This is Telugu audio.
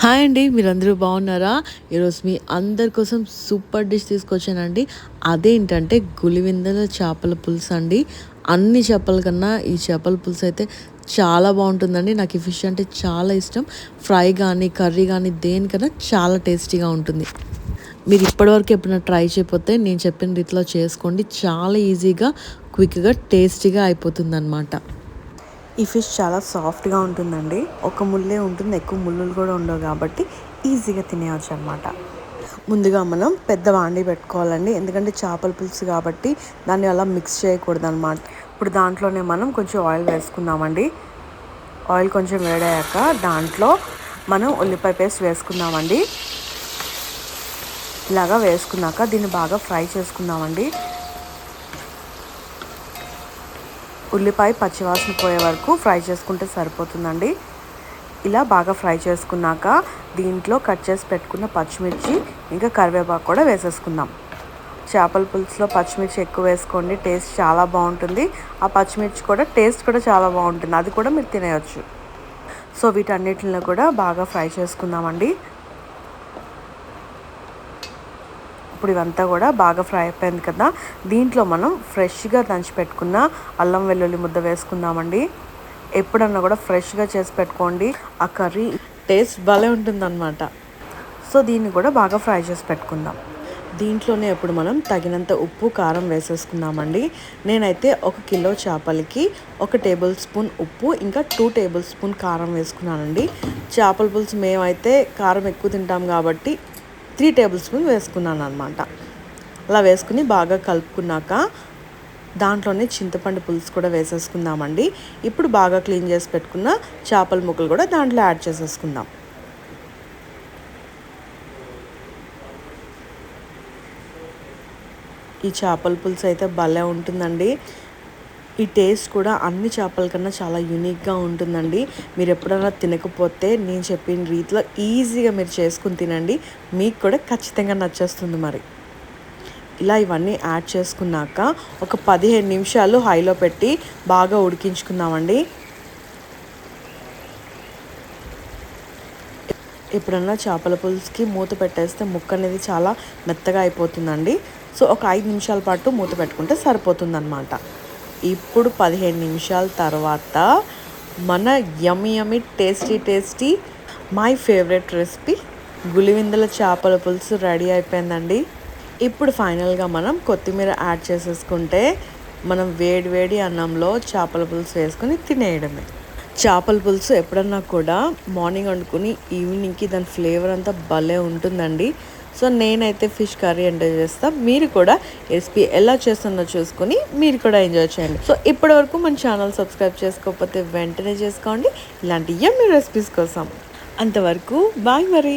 హాయ్ అండి. మీరందరూ బాగున్నారా? ఈరోజు మీ అందరి కోసం సూపర్ డిష్ తీసుకొచ్చానండి. అదేంటంటే గులివిందల చేపల పులుసు అండి. అన్ని చేపల కన్నా ఈ చేపల పులుసు అయితే చాలా బాగుంటుందండి. నాకు ఈ ఫిష్ అంటే చాలా ఇష్టం. ఫ్రై కానీ కర్రీ కానీ దేనికన్నా చాలా టేస్టీగా ఉంటుంది. మీరు ఇప్పటివరకు ఎప్పుడైనా ట్రై చేయకపోతే నేను చెప్పిన రీతిలో చేసుకోండి. చాలా ఈజీగా క్విక్గా టేస్టీగా అయిపోతుందన్నమాట. ఈ ఫిష్ చాలా సాఫ్ట్గా ఉంటుందండి. ఒక ముల్లే ఉంటుంది, ఎక్కువ ముళ్ళులు కూడా ఉండవు కాబట్టి ఈజీగా తినేయచ్చు అనమాట. ముందుగా మనం పెద్ద వాండి పెట్టుకోవాలండి, ఎందుకంటే చేపల పులుసు కాబట్టి దాన్ని అలా మిక్స్ చేయకూడదు అనమాట. ఇప్పుడు దాంట్లోనే మనం కొంచెం ఆయిల్ వేసుకుందామండి. ఆయిల్ కొంచెం వేడయ్యాక దాంట్లో మనం ఉల్లిపాయ పేస్ట్ వేసుకుందామండి. ఇలాగా వేసుకున్నాక దీన్ని బాగా ఫ్రై చేసుకుందామండి. ఉల్లిపాయ పచ్చివాసన పోయే వరకు ఫ్రై చేసుకుంటే సరిపోతుందండి. ఇలా బాగా ఫ్రై చేసుకున్నాక దీంట్లో కట్ చేసి పెట్టుకున్న పచ్చిమిర్చి ఇంకా కరివేపాకు కూడా వేసేసుకుందాం. చేపల పులుసులో పచ్చిమిర్చి ఎక్కువ వేసుకోండి, టేస్ట్ చాలా బాగుంటుంది. ఆ పచ్చిమిర్చి కూడా టేస్ట్ కూడా చాలా బాగుంటుంది, అది కూడా మీరు తినేయచ్చు. సో వీటన్నిటిని కూడా బాగా ఫ్రై చేసుకుందామండి. ఇప్పుడు ఇవంతా కూడా బాగా ఫ్రై అయిపోయింది కదా, దీంట్లో మనం ఫ్రెష్గా దంచి పెట్టుకున్న అల్లం వెల్లుల్లి ముద్ద వేసుకుందామండి. ఎప్పుడన్నా కూడా ఫ్రెష్గా చేసి పెట్టుకోండి, ఆ కర్రీ టేస్ట్ భలే ఉంటుందన్నమాట. సో దీన్ని కూడా బాగా ఫ్రై చేసి పెట్టుకుందాం. దీంట్లోనే ఇప్పుడు మనం తగినంత ఉప్పు కారం వేసేసుకుందామండి. నేనైతే 1 కిలో చేపలకి 1 టేబుల్ స్పూన్ ఉప్పు ఇంకా 2 టేబుల్ స్పూన్ కారం వేసుకున్నానండి. చేపల పులుసు మేమైతే కారం ఎక్కువ తింటాం కాబట్టి 3 టేబుల్ స్పూన్ వేసుకున్నాను అనమాట. అలా వేసుకుని బాగా కలుపుకున్నాక దాంట్లోనే చింతపండు పులుసు కూడా వేసేసుకుందామండి. ఇప్పుడు బాగా క్లీన్ చేసి పెట్టుకున్న చేపల ముక్కలు కూడా దాంట్లో యాడ్ చేసేసుకుందాం. ఈ చేపల పులుసు అయితే భలే ఉంటుందండి. ఈ టేస్ట్ కూడా అన్ని చేపల కన్నా చాలా యూనిక్గా ఉంటుందండి. మీరు ఎప్పుడైనా తినకపోతే నేను చెప్పిన రీతిలో ఈజీగా మీరు చేసుకుని తినండి, మీకు కూడా ఖచ్చితంగా నచ్చేస్తుంది. మరి ఇలా ఇవన్నీ యాడ్ చేసుకున్నాక ఒక 15 నిమిషాలు హైలో పెట్టి బాగా ఉడికించుకుందామండి. ఎప్పుడన్నా చేపల పులుసుకి మూత పెట్టేస్తే ముక్క అనేది చాలా మెత్తగా అయిపోతుందండి. సో ఒక 5 నిమిషాల పాటు మూత పెట్టుకుంటే సరిపోతుందన్నమాట. ఇప్పుడు 15 నిమిషాల తర్వాత మన yummy tasty my favourite recipe గులివిందల చేపల పులుసు రెడీ అయిపోయిందండి. ఇప్పుడు ఫైనల్గా మనం కొత్తిమీర యాడ్ చేసేసుకుంటే మనం వేడి అన్నంలో చేపల పులుసు వేసుకొని తినేయడమే. చేపల పులుసు ఎప్పుడన్నా కూడా మార్నింగ్ వండుకొని ఈవినింగ్కి దాని ఫ్లేవర్ అంతా భలే ఉంటుందండి. సో నేనైతే ఫిష్ కర్రీ ఎంజాయ్ చేస్తాను. మీరు కూడా రెసిపీ ఎలా చేస్తుందో చూసుకొని మీరు కూడా ఎంజాయ్ చేయండి. సో ఇప్పటివరకు మన ఛానల్ సబ్స్క్రైబ్ చేసుకోకపోతే వెంటనే చేసుకోండి, ఇలాంటి యమ్మీ రెసిపీస్ కోసం. అంతవరకు బాయ్ మరి.